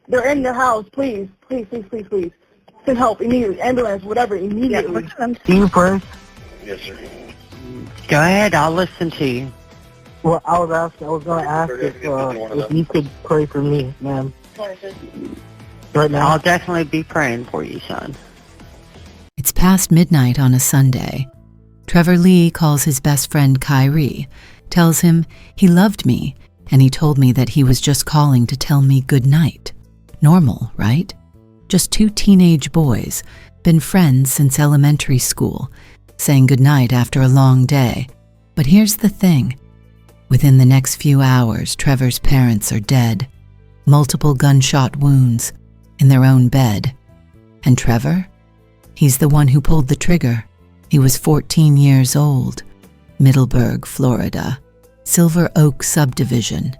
They're in the house. Please. Send help immediately. Ambulance, whatever, immediately. Do you first? Yes, sir. Go ahead, I'll listen to you. Well, I was going to ask if you could pray for me, ma'am. Right now. I'll definitely be praying for you, son. It's past midnight on a Sunday. Trevor Lee calls his best friend Kyrie, tells him he loved me, and he told me that he was just calling to tell me good night. Normal, right? Just two teenage boys, been friends since elementary school, saying goodnight after a long day. But here's the thing. Within the next few hours, Trevor's parents are dead. Multiple gunshot wounds, in their own bed. And Trevor? He's the one who pulled the trigger. He was 14 years old. Middleburg, Florida. Silver Oak subdivision.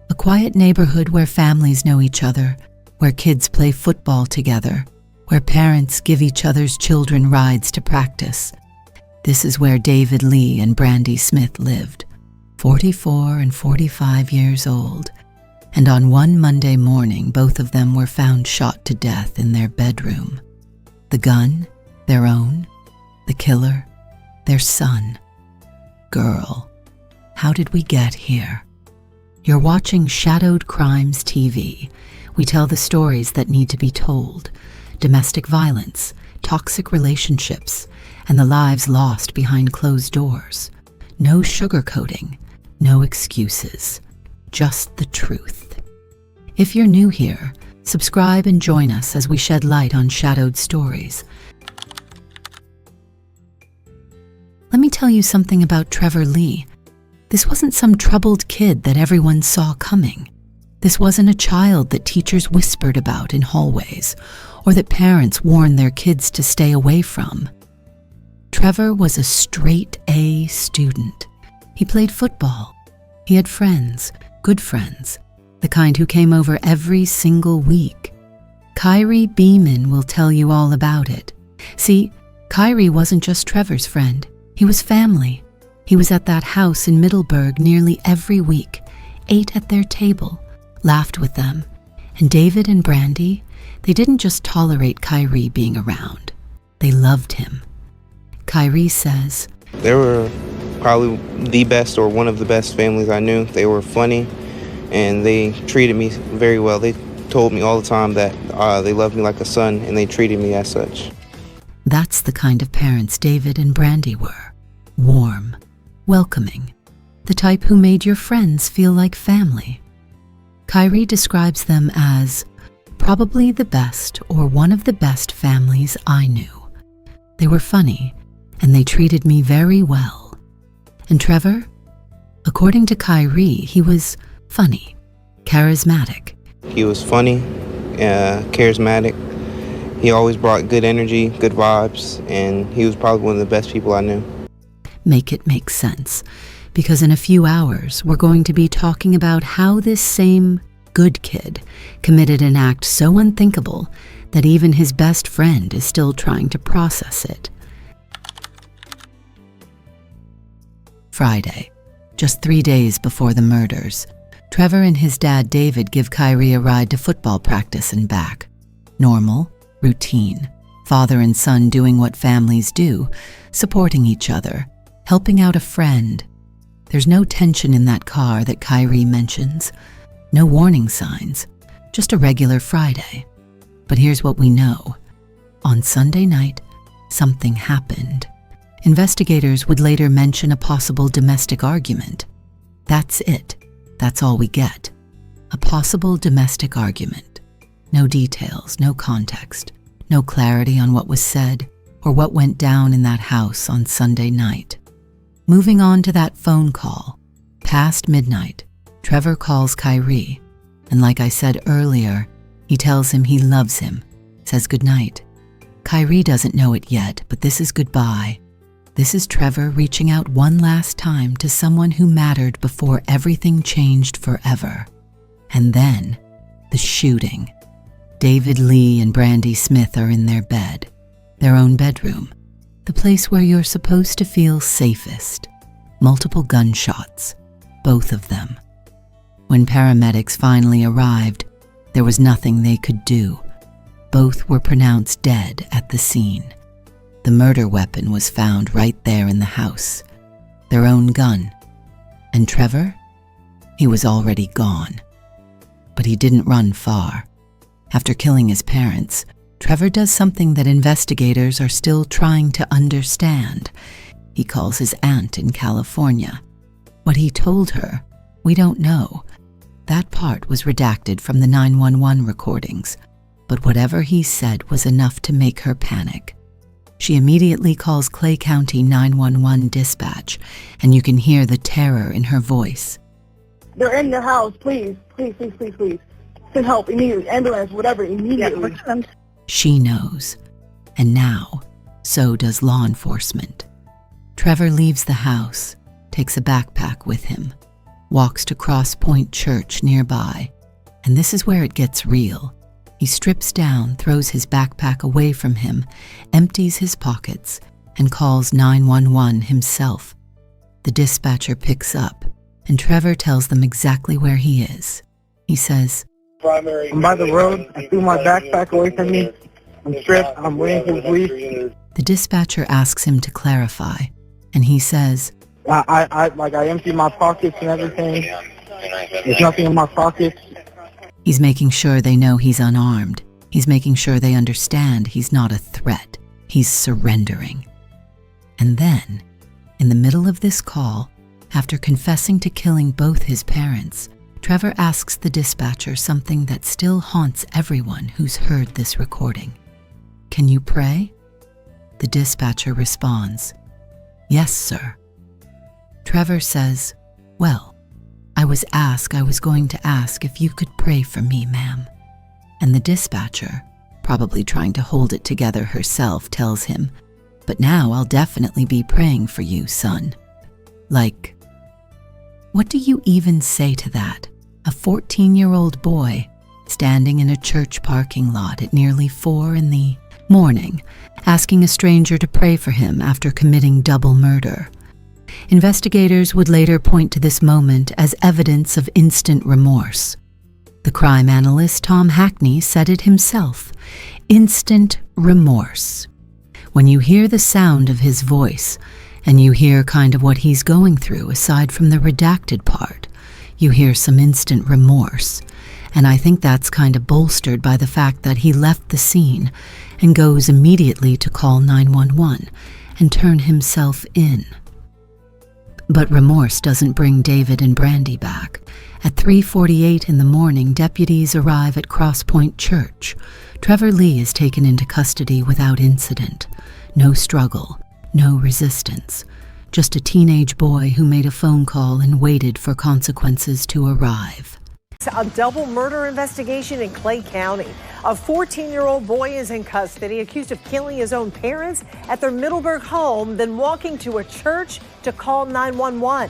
A quiet neighborhood where families know each other, where kids play football together, where parents give each other's children rides to practice. This is where David Lee and Brandy Smith lived, 44 and 45 years old. And on one Monday morning, both of them were found shot to death in their bedroom. The gun, their own. The killer, their son. Girl, how did we get here? You're watching Shadowed Crimes TV. We tell the stories that need to be told. Domestic violence, toxic relationships, and the lives lost behind closed doors. No sugarcoating, no excuses, just the truth. If you're new here, subscribe and join us as we shed light on shadowed stories. Let me tell you something about Trevor Lee. This wasn't some troubled kid that everyone saw coming. This wasn't a child that teachers whispered about in hallways, or that parents warned their kids to stay away from. Trevor was a straight A student. He played football. He had friends, good friends, the kind who came over every single week. Kyrie Beeman will tell you all about it. See, Kyrie wasn't just Trevor's friend. He was family. He was at that house in Middleburg nearly every week, ate at their table, laughed with them. And David and Brandy, they didn't just tolerate Kyrie being around. They loved him. Kyrie says, They were probably the best or one of the best families I knew. They were funny and they treated me very well. They told me all the time that they loved me like a son and they treated me as such. That's the kind of parents David and Brandy were. Warm, welcoming, the type who made your friends feel like family. Kyrie describes them as probably the best or one of the best families I knew. They were funny, and they treated me very well. And Trevor? According to Kyrie, he was funny, charismatic. He was funny, charismatic. He always brought good energy, good vibes, and he was probably one of the best people I knew. Make it make sense, because in a few hours, we're going to be talking about how this same good kid committed an act so unthinkable that even his best friend is still trying to process it. Friday, just 3 days before the murders, Trevor and his dad David give Kyrie a ride to football practice and back. Normal, routine, father and son doing what families do, supporting each other, helping out a friend. There's no tension in that car that Kyrie mentions, no warning signs, just a regular Friday. But here's what we know. On Sunday night, something happened. Investigators would later mention a possible domestic argument. That's it. That's all we get. A possible domestic argument. No details, no context, no clarity on what was said or what went down in that house on Sunday night. Moving on to that phone call. Past midnight, Trevor calls Kyrie, and like I said earlier, he tells him he loves him, says goodnight. Kyrie doesn't know it yet, but this is goodbye. This is Trevor reaching out one last time to someone who mattered before everything changed forever. And then, the shooting. David Lee and Brandy Smith are in their bed, their own bedroom, the place where you're supposed to feel safest. Multiple gunshots, both of them. When paramedics finally arrived, There was nothing they could do. Both were pronounced dead at the scene. The murder weapon was found right there in the house, their own gun. And Trevor? He was already gone. But he didn't run far. After killing his parents, Trevor does something that investigators are still trying to understand. He calls his aunt in California. What he told her, we don't know. That part was redacted from the 911 recordings, but whatever he said was enough to make her panic. She immediately calls Clay County 911 dispatch, and you can hear the terror in her voice. They're in the house. Please, please, please, please, please. Send help immediately. Ambulance, whatever, immediately. She knows. And now, so does law enforcement. Trevor leaves the house, takes a backpack with him, walks to Cross Point Church nearby, and this is where it gets real. He strips down, throws his backpack away from him, empties his pockets, and calls 911 himself. The dispatcher picks up, and Trevor tells them exactly where he is. He says, I'm by the road. I threw my backpack away from me. I'm stripped. I'm waiting for police. The dispatcher asks him to clarify, and he says, I emptied my pockets and everything. There's nothing in my pockets. He's making sure they know he's unarmed. He's making sure they understand he's not a threat. He's surrendering. And then, in the middle of this call, after confessing to killing both his parents, Trevor asks the dispatcher something that still haunts everyone who's heard this recording. Can you pray? The dispatcher responds, yes, sir. Trevor says, well, I was going to ask if you could pray for me, ma'am. And the dispatcher, probably trying to hold it together herself, tells him, but now I'll definitely be praying for you, son. Like, what do you even say to that? A 14-year-old boy standing in a church parking lot at nearly 4 in the morning, asking a stranger to pray for him after committing double murder. Investigators would later point to this moment as evidence of instant remorse. The crime analyst Tom Hackney said it himself, instant remorse. When you hear the sound of his voice, and you hear kind of what he's going through aside from the redacted part, you hear some instant remorse. And I think that's kind of bolstered by the fact that he left the scene and goes immediately to call 911 and turn himself in. But remorse doesn't bring David and Brandy back. At 3:48 in the morning, deputies arrive at Cross Point Church. Trevor Lee is taken into custody without incident. No struggle, no resistance. Just a teenage boy who made a phone call and waited for consequences to arrive. A double murder investigation in Clay County. A 14-year-old boy is in custody, accused of killing his own parents at their Middleburg home, then walking to a church to call 911.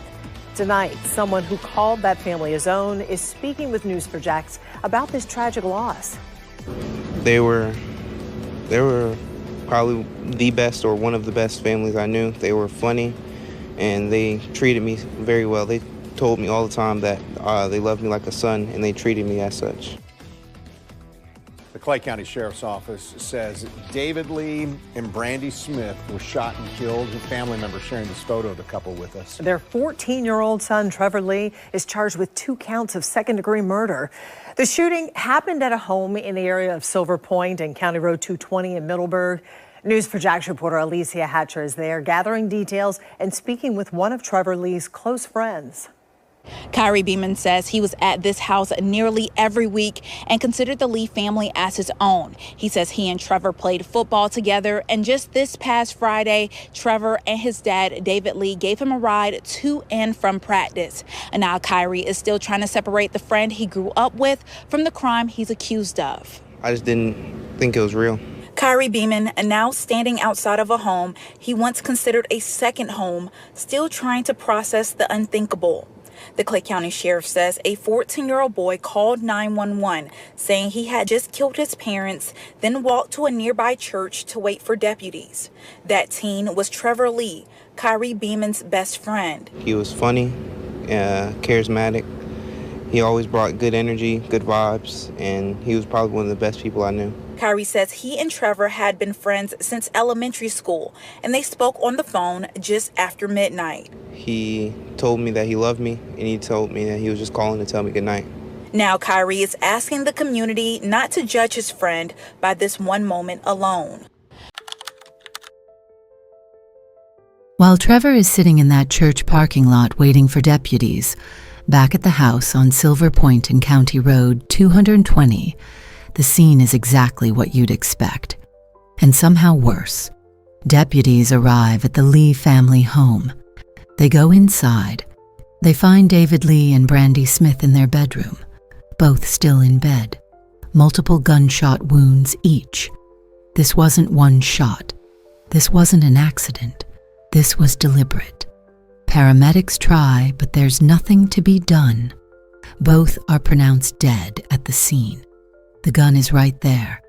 Tonight, someone who called that family his own is speaking with News4Jax about this tragic loss. They were probably the best or one of the best families I knew. They were funny, and they treated me very well. They told me all the time that they loved me like a son, and they treated me as such. The Clay County Sheriff's Office says David Lee and Brandy Smith were shot and killed. His family member sharing this photo of the couple with us. Their 14-year-old son, Trevor Lee, is charged with 2 counts of second-degree murder. The shooting happened at a home in the area of Silver Point and County Road 220 in Middleburg. News4Jax reporter Alicia Hatcher is there gathering details and speaking with one of Trevor Lee's close friends. Kyrie Beeman says he was at this house nearly every week and considered the Lee family as his own. He says he and Trevor played football together, and just this past Friday, Trevor and his dad, David Lee, gave him a ride to and from practice. And now Kyrie is still trying to separate the friend he grew up with from the crime he's accused of. I just didn't think it was real. Kyrie Beeman, now standing outside of a home he once considered a second home, still trying to process the unthinkable. The Clay County Sheriff says a 14-year-old boy called 911 saying he had just killed his parents, then walked to a nearby church to wait for deputies. That teen was Trevor Lee, Kyrie Beeman's best friend. He was funny, charismatic, He always brought good energy, good vibes, and he was probably one of the best people I knew. Kyrie says he and Trevor had been friends since elementary school, and they spoke on the phone just after midnight. He told me that he loved me, and he told me that he was just calling to tell me goodnight. Now Kyrie is asking the community not to judge his friend by this one moment alone. While Trevor is sitting in that church parking lot waiting for deputies, back at the house on Silver Point and County Road 220, the scene is exactly what you'd expect, and somehow worse. Deputies arrive at the Lee family home. They go inside. They find David Lee and Brandy Smith in their bedroom, both still in bed, multiple gunshot wounds each. This wasn't one shot. This wasn't an accident. This was deliberate. Paramedics try, but there's nothing to be done. Both are pronounced dead at the scene. The gun is right there,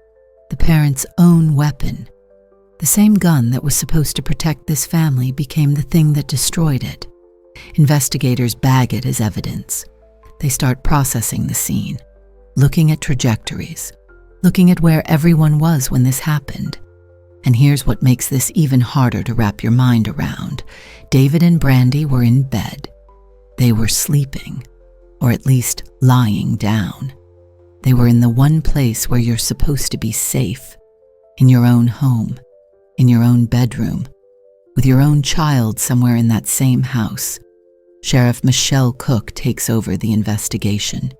the parents' own weapon. The same gun that was supposed to protect this family became the thing that destroyed it. Investigators bag it as evidence. They start processing the scene, looking at trajectories, looking at where everyone was when this happened. And here's what makes this even harder to wrap your mind around. David and Brandy were in bed. They were sleeping, or at least lying down. They were in the one place where you're supposed to be safe, in your own home, in your own bedroom, with your own child somewhere in that same house. Sheriff Michelle Cook takes over the investigation.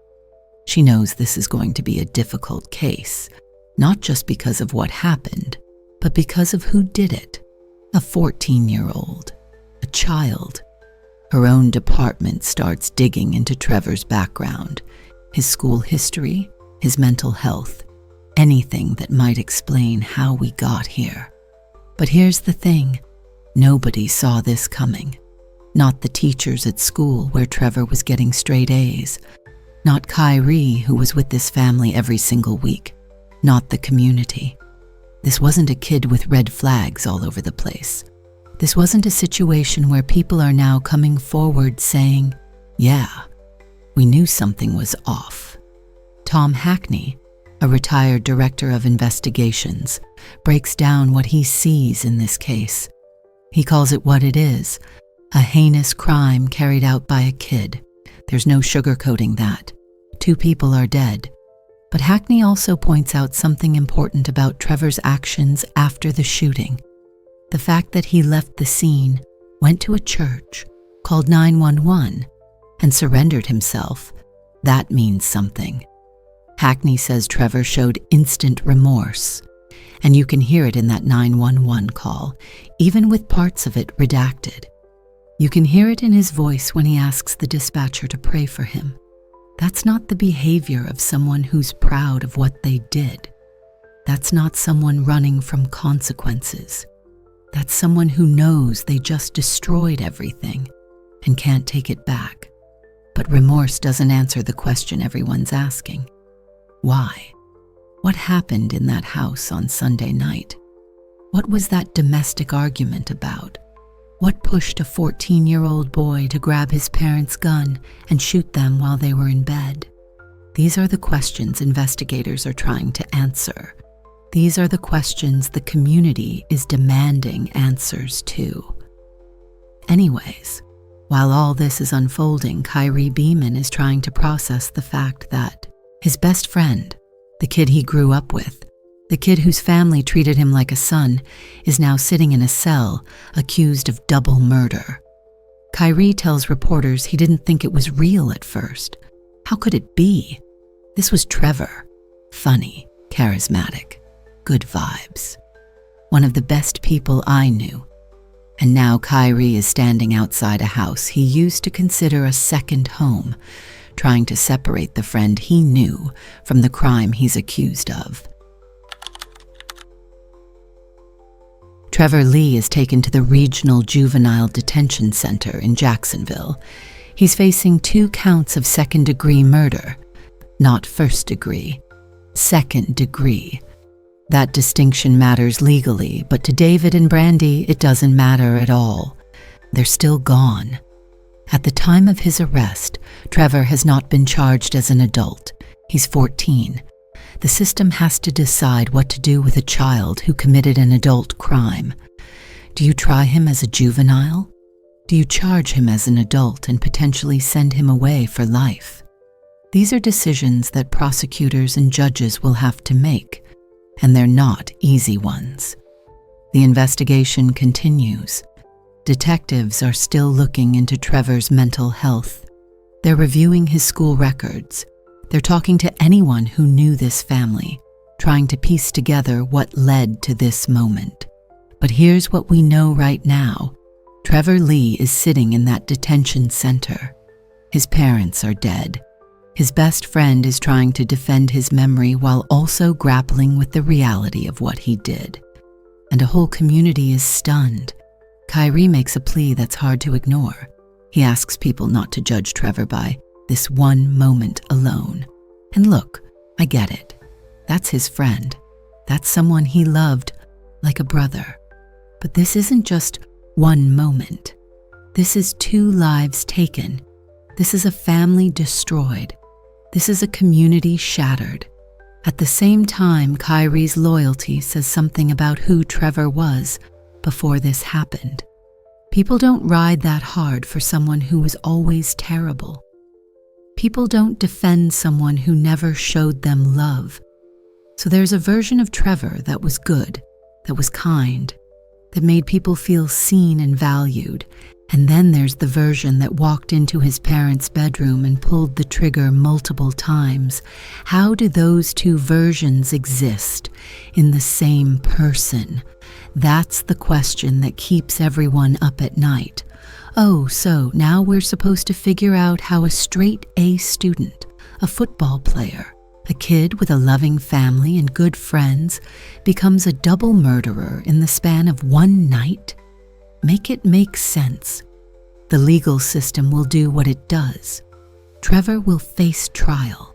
She knows this is going to be a difficult case, not just because of what happened, but because of who did it. A 14-year-old, a child. Her own department starts digging into Trevor's background, his school history, his mental health, anything that might explain how we got here. But here's the thing, nobody saw this coming. Not the teachers at school where Trevor was getting straight A's, not Kyrie, who was with this family every single week, not the community. This wasn't a kid with red flags all over the place. This wasn't a situation where people are now coming forward saying, yeah, we knew something was off. Tom Hackney, a retired director of investigations, breaks down what he sees in this case. He calls it what it is, a heinous crime carried out by a kid. There's no sugarcoating that. 2 people are dead. But Hackney also points out something important about Trevor's actions after the shooting. The fact that he left the scene, went to a church, called 911, and surrendered himself. That means something. Hackney says Trevor showed instant remorse, and you can hear it in that 911 call, even with parts of it redacted. You can hear it in his voice when he asks the dispatcher to pray for him. That's not the behavior of someone who's proud of what they did. That's not someone running from consequences. That's someone who knows they just destroyed everything and can't take it back. But remorse doesn't answer the question everyone's asking. Why? What happened in that house on Sunday night? What was that domestic argument about? What pushed a 14-year-old boy to grab his parents' gun and shoot them while they were in bed? These are the questions investigators are trying to answer. These are the questions the community is demanding answers to. Anyways, while all this is unfolding, Kyrie Beeman is trying to process the fact that his best friend, the kid he grew up with, the kid whose family treated him like a son, is now sitting in a cell, accused of double murder. Kyrie tells reporters he didn't think it was real at first. How could it be? This was Trevor. Funny, charismatic, good vibes. One of the best people I knew. And now Kyrie is standing outside a house he used to consider a second home, trying to separate the friend he knew from the crime he's accused of. Trevor Lee is taken to the Regional Juvenile Detention Center in Jacksonville. He's facing 2 counts of second-degree murder. Not first degree, second degree. That distinction matters legally, but to David and Brandy, it doesn't matter at all. They're still gone. At the time of his arrest, Trevor has not been charged as an adult. He's 14. The system has to decide what to do with a child who committed an adult crime. Do you try him as a juvenile? Do you charge him as an adult and potentially send him away for life? These are decisions that prosecutors and judges will have to make, and they're not easy ones. The investigation continues. Detectives are still looking into Trevor's mental health. They're reviewing his school records. They're talking to anyone who knew this family, trying to piece together what led to this moment. But here's what we know right now. Trevor Lee is sitting in that detention center. His parents are dead. His best friend is trying to defend his memory while also grappling with the reality of what he did. And a whole community is stunned. Kyrie makes a plea that's hard to ignore. He asks people not to judge Trevor by this one moment alone. And look, I get it. That's his friend. That's someone he loved like a brother. But this isn't just one moment. This is 2 lives taken. This is a family destroyed. This is a community shattered. At the same time, Kyrie's loyalty says something about who Trevor was before this happened. People don't ride that hard for someone who was always terrible. People don't defend someone who never showed them love. So there's a version of Trevor that was good, that was kind, that made people feel seen and valued. And then there's the version that walked into his parents' bedroom and pulled the trigger multiple times. How do those 2 versions exist in the same person? That's the question that keeps everyone up at night. Oh, so now we're supposed to figure out how a straight A student, a football player, a kid with a loving family and good friends, becomes a double murderer in the span of one night? Make it make sense. The legal system will do what it does. Trevor will face trial.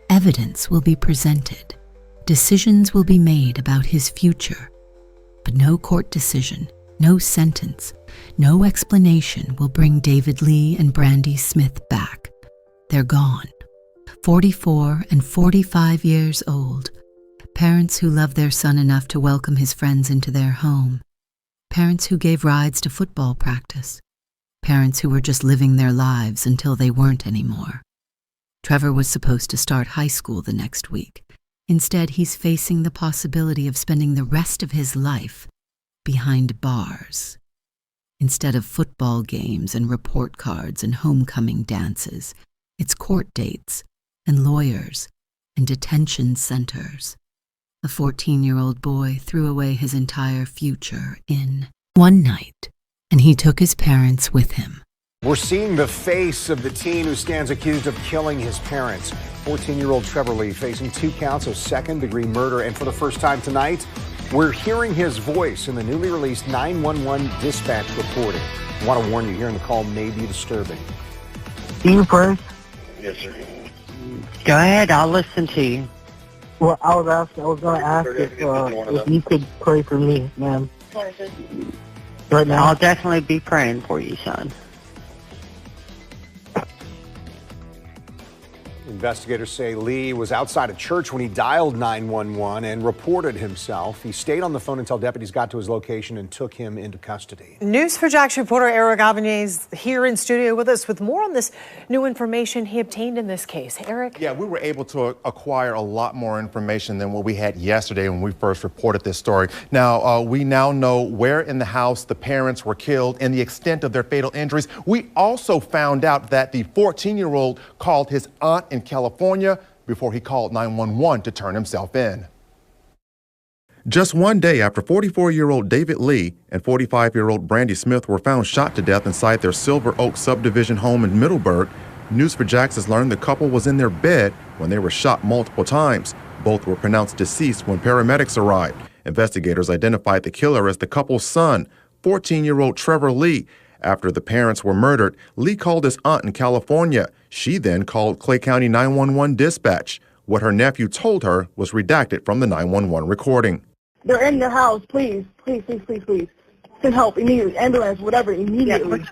Evidence will be presented. Decisions will be made about his future. But no court decision, no sentence, no explanation will bring David Lee and Brandy Smith back. They're gone. 44 and 45 years old. Parents who loved their son enough to welcome his friends into their home. Parents who gave rides to football practice. Parents who were just living their lives until they weren't anymore. Trevor was supposed to start high school the next week. Instead, he's facing the possibility of spending the rest of his life behind bars. Instead of football games and report cards and homecoming dances, it's court dates and lawyers and detention centers. A 14-year-old boy threw away his entire future in one night, and he took his parents with him. We're seeing the face of the teen who stands accused of killing his parents. 14-year-old Trevor Lee facing 2 counts of second-degree murder. And for the first time tonight, we're hearing his voice in the newly released 911 dispatch recording. I want to warn you, hearing the call may be disturbing. You first? Yes, sir. Go ahead, I'll listen to you. Well, I was going to ask if you could pray for me, ma'am. Right now? I'll definitely be praying for you, son. Investigators say Lee was outside a church when he dialed 911 and reported himself. He stayed on the phone until deputies got to his location and took him into custody. News4Jax reporter Eric Avanier is here in studio with us with more on this new information he obtained in this case. Eric? Yeah, we were able to acquire a lot more information than what we had yesterday when we first reported this story. Now, we now know where in the house the parents were killed and the extent of their fatal injuries. We also found out that the 14-year-old called his aunt in California before he called 911 to turn himself in. Just one day after 44-year-old David Lee and 45-year-old Brandy Smith were found shot to death inside their Silver Oak subdivision home in Middleburg, News4Jax has learned the couple was in their bed when they were shot multiple times. Both were pronounced deceased when paramedics arrived. Investigators identified the killer as the couple's son, 14-year-old Trevor Lee. After the parents were murdered, Lee called his aunt in California. She then called Clay County 911 dispatch. What her nephew told her was redacted from the 911 recording. They're in the house. Please, please, please, please, please. Send help immediately. Ambulance, whatever, immediately.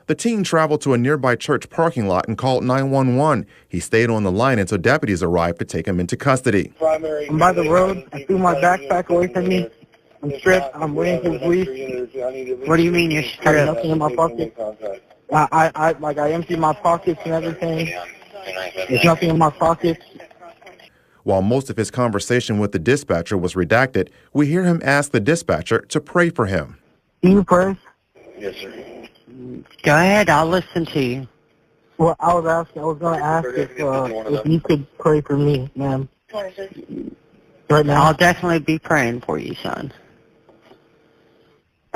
The teen traveled to a nearby church parking lot and called 911. He stayed on the line until deputies arrived to take him into custody. I'm by the road. I threw my backpack away from me. I'm stripped. I'm waiting for the police. What do you mean you're I have stripped? nothing in my pocket. I emptied my pockets and everything. There's nothing in my pockets. While most of his conversation with the dispatcher was redacted, we hear him ask the dispatcher to pray for him. Can you pray? Yes, sir. Go ahead, I'll listen to you. Well, I was going to ask if you could pray for me, ma'am. Right now. I'll definitely be praying for you, son.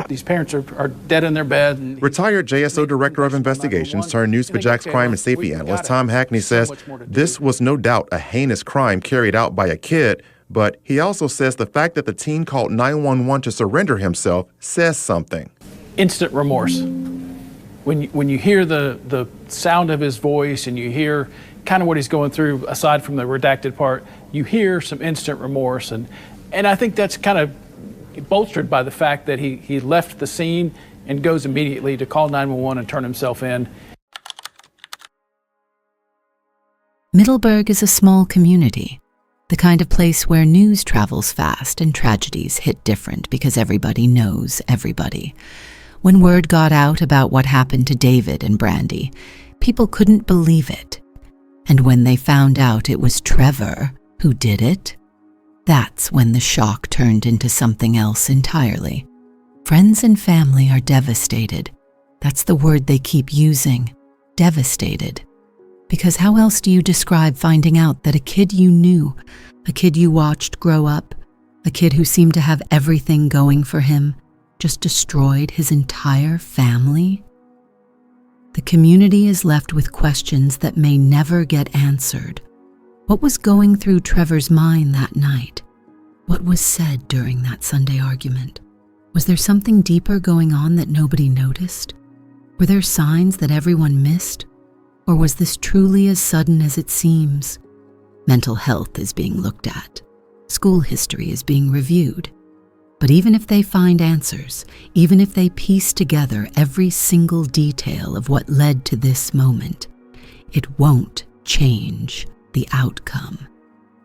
These parents are dead in their bed. And Retired JSO Director of Investigations turned News4JAX crime and safety analyst Tom Hackney says this was no doubt a heinous crime carried out by a kid, but he also says the fact that the teen called 911 to surrender himself says something. instant remorse. When you hear the sound of his voice and you hear kind of what he's going through, aside from the redacted part, you hear some instant remorse. And I think that's kind of bolstered by the fact that he left the scene and goes immediately to call 911 and turn himself in. Middleburg is a small community, the kind of place where news travels fast and tragedies hit different because everybody knows everybody. When word got out about what happened to David and Brandy, people couldn't believe it. And when they found out it was Trevor who did it, that's when the shock turned into something else entirely. Friends and family are devastated. That's the word they keep using, devastated. Because how else do you describe finding out that a kid you knew, a kid you watched grow up, a kid who seemed to have everything going for him, just destroyed his entire family? The community is left with questions that may never get answered. What was going through Trevor's mind that night? What was said during that Sunday argument? Was there something deeper going on that nobody noticed? Were there signs that everyone missed? Or was this truly as sudden as it seems? Mental health is being looked at. School history is being reviewed. But even if they find answers, even if they piece together every single detail of what led to this moment, it won't change the outcome.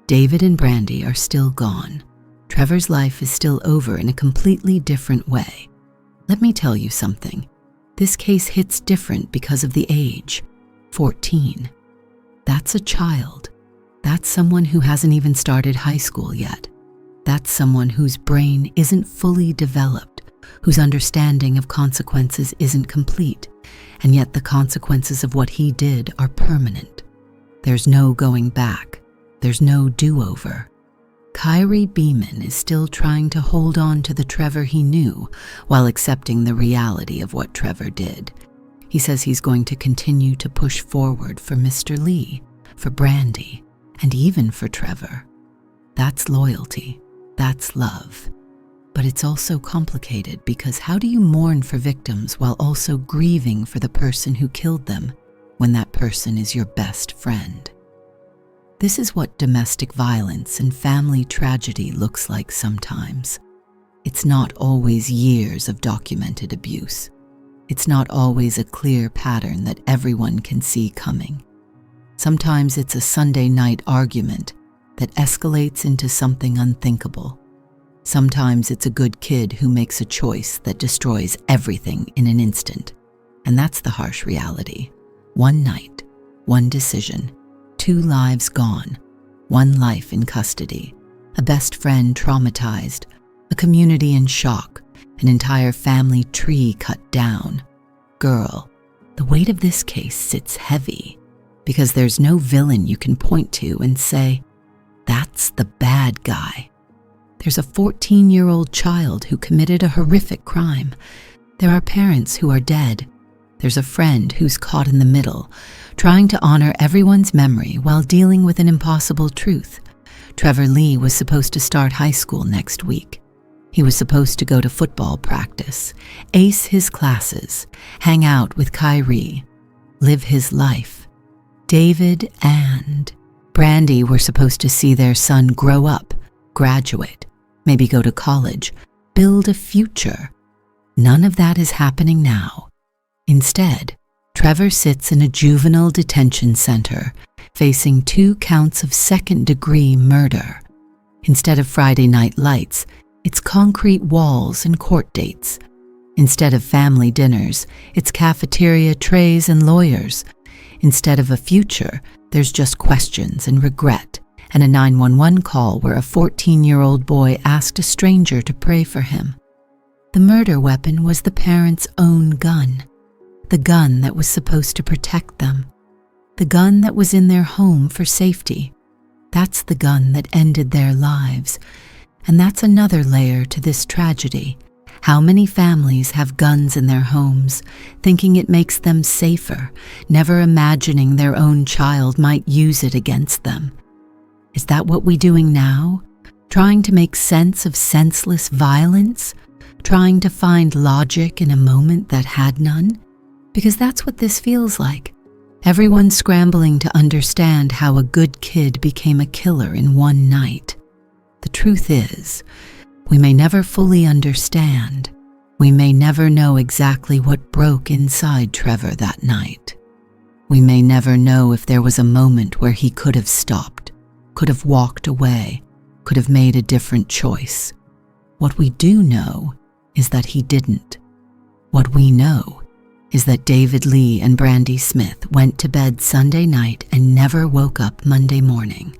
David and Brandy are still gone. Trevor's life is still over in a completely different way. Let me tell you something. This case hits different because of the age. 14. That's a child. That's someone who hasn't even started high school yet. That's someone whose brain isn't fully developed, whose understanding of consequences isn't complete, and yet the consequences of what he did are permanent. There's no going back. There's no do-over. Kyrie Beeman is still trying to hold on to the Trevor he knew while accepting the reality of what Trevor did. He says he's going to continue to push forward for Mr. Lee, for Brandy, and even for Trevor. That's loyalty. That's love. But it's also complicated because how do you mourn for victims while also grieving for the person who killed them when that person is your best friend? This is what domestic violence and family tragedy looks like sometimes. It's not always years of documented abuse. It's not always a clear pattern that everyone can see coming. Sometimes it's a Sunday night argument that escalates into something unthinkable. Sometimes it's a good kid who makes a choice that destroys everything in an instant. And that's the harsh reality. One night, one decision, 2 lives gone, 1 life in custody, a best friend traumatized, a community in shock, an entire family tree cut down. Girl, the weight of this case sits heavy because there's no villain you can point to and say, that's the bad guy. There's a 14-year-old child who committed a horrific crime. There are parents who are dead. There's a friend who's caught in the middle, trying to honor everyone's memory while dealing with an impossible truth. Trevor Lee was supposed to start high school next week. He was supposed to go to football practice, ace his classes, hang out with Kyrie, live his life. David and Brandy were supposed to see their son grow up, graduate, maybe go to college, build a future. None of that is happening now. Instead, Trevor sits in a juvenile detention center, facing 2 counts of second-degree murder. Instead of Friday night lights, it's concrete walls and court dates. Instead of family dinners, it's cafeteria trays and lawyers. Instead of a future, there's just questions and regret, and a 911 call where a 14-year-old boy asked a stranger to pray for him. The murder weapon was the parents' own gun, the gun that was supposed to protect them, the gun that was in their home for safety. That's the gun that ended their lives, and that's another layer to this tragedy. How many families have guns in their homes, thinking it makes them safer, never imagining their own child might use it against them? Is that what we're doing now? Trying to make sense of senseless violence? Trying to find logic in a moment that had none? Because that's what this feels like. Everyone scrambling to understand how a good kid became a killer in one night. The truth is, we may never fully understand. We may never know exactly what broke inside Trevor that night. We may never know if there was a moment where he could have stopped, could have walked away, could have made a different choice. What we do know is that he didn't. What we know is that David Lee and Brandy Smith went to bed Sunday night and never woke up Monday morning.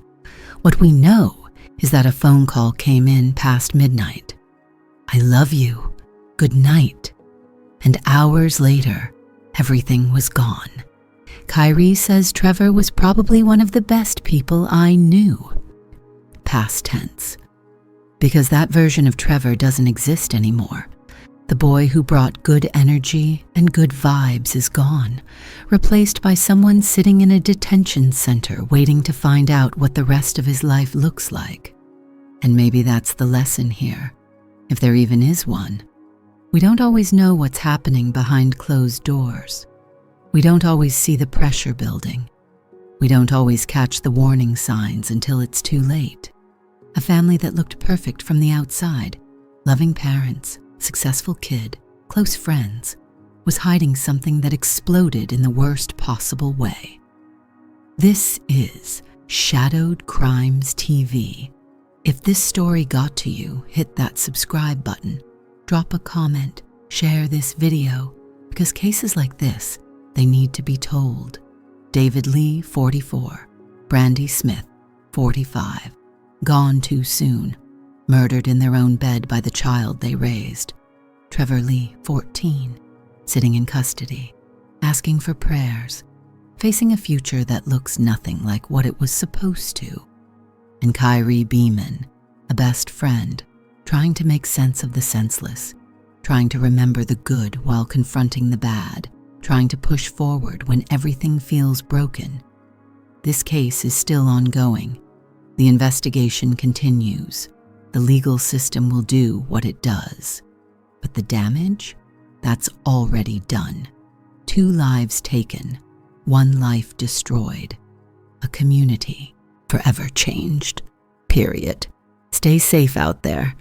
What we know is that a phone call came in past midnight. I love you. Good night. And hours later, everything was gone. Kyrie says Trevor was probably one of the best people I knew. Past tense. Because that version of Trevor doesn't exist anymore. The boy who brought good energy and good vibes is gone, replaced by someone sitting in a detention center waiting to find out what the rest of his life looks like. And maybe that's the lesson here, if there even is one. We don't always know what's happening behind closed doors. We don't always see the pressure building. We don't always catch the warning signs until it's too late. A family that looked perfect from the outside, loving parents, successful kid, close friends, was hiding something that exploded in the worst possible way. This is Shadowed Crimes TV. If this story got to you, hit that subscribe button, drop a comment, share this video, because cases like this, they need to be told. David Lee, 44, Brandy Smith, 45, gone too soon, murdered in their own bed by the child they raised. Trevor Lee, 14, sitting in custody, asking for prayers, facing a future that looks nothing like what it was supposed to. And Kyrie Beeman, a best friend, trying to make sense of the senseless, trying to remember the good while confronting the bad, trying to push forward when everything feels broken. This case is still ongoing. The investigation continues. The legal system will do what it does. But the damage? That's already done. 2 lives taken, 1 life destroyed. A community forever changed. Period. Stay safe out there.